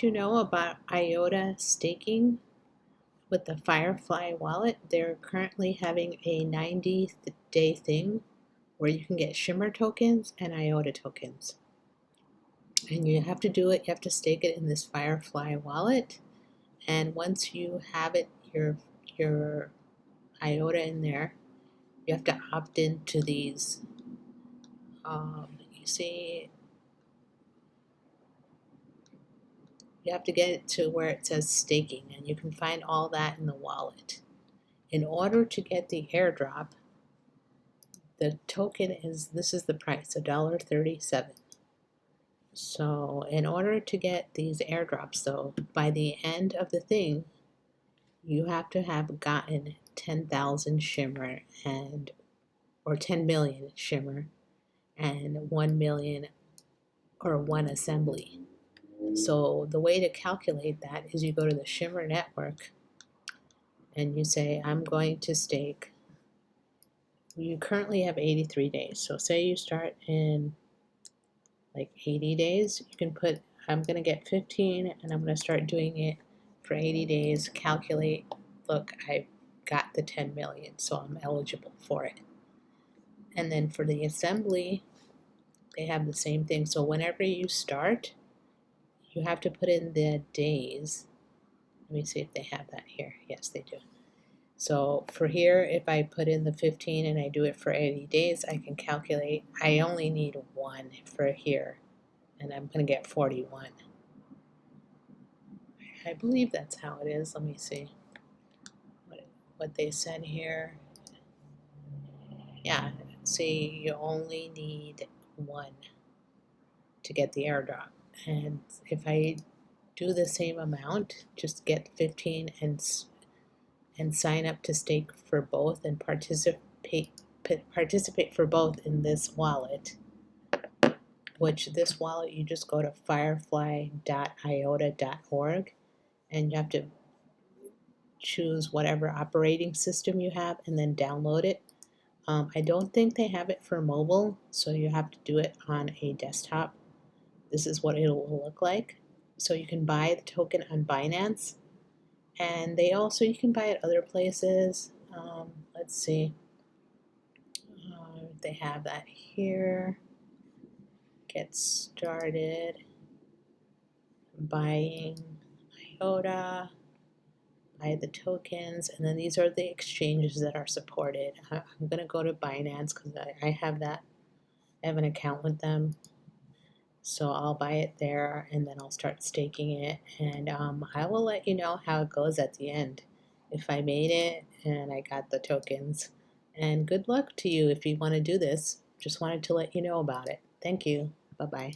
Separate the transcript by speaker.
Speaker 1: you know about IOTA staking with the Firefly wallet? They're currently having a 90-day thing where you can get Shimmer tokens and IOTA tokens. And you have to do it, you have to stake it in this Firefly wallet. And once you have it, your IOTA in there, you have to opt into these. You see, you have to get it to where it says staking, and you can find all that in the wallet. In order to get the airdrop, the token is, this is the price, $1.37. So in order to get these airdrops though, by the end of the thing, you have to have gotten 10,000 Shimmer or 10 million Shimmer and 1 million or 1 assembly. So the way to calculate that is you go to the Shimmer network and you say, I'm going to stake. You currently have 83 days. So say you start in like 80 days, you can put, I'm going to get 15 and I'm going to start doing it for 80 days, calculate, look, I got the 10 million, so I'm eligible for it. And then for the assembly, they have the same thing. So whenever you start, you have to put in the days. Let me see if they have that here. Yes, they do. So for here, if I put in the 15 and I do it for 80 days, I can calculate, I only need 1 for here, and I'm going to get 41. I believe that's how it is. Let me see what they said here. Yeah, see, you only need 1 to get the airdrop. And if I do the same amount, just get 15 and sign up to stake for both and participate for both in this wallet, which this wallet, you just go to firefly.iota.org and you have to choose whatever operating system you have and then download it. I don't think they have it for mobile, so you have to do it on a desktop. This is what it will look like. So you can buy the token on Binance, and you can buy it other places. Let's see. They have that here. Get started buying IOTA, buy the tokens, and then these are the exchanges that are supported. I'm going to go to Binance because I have that. I have an account with them. So I'll buy it there and then I'll start staking it, and I will let you know how it goes at the end, if I made it and I got the tokens. And good luck to you if you want to do this. Just wanted to let you know about it. Thank you. Bye-bye.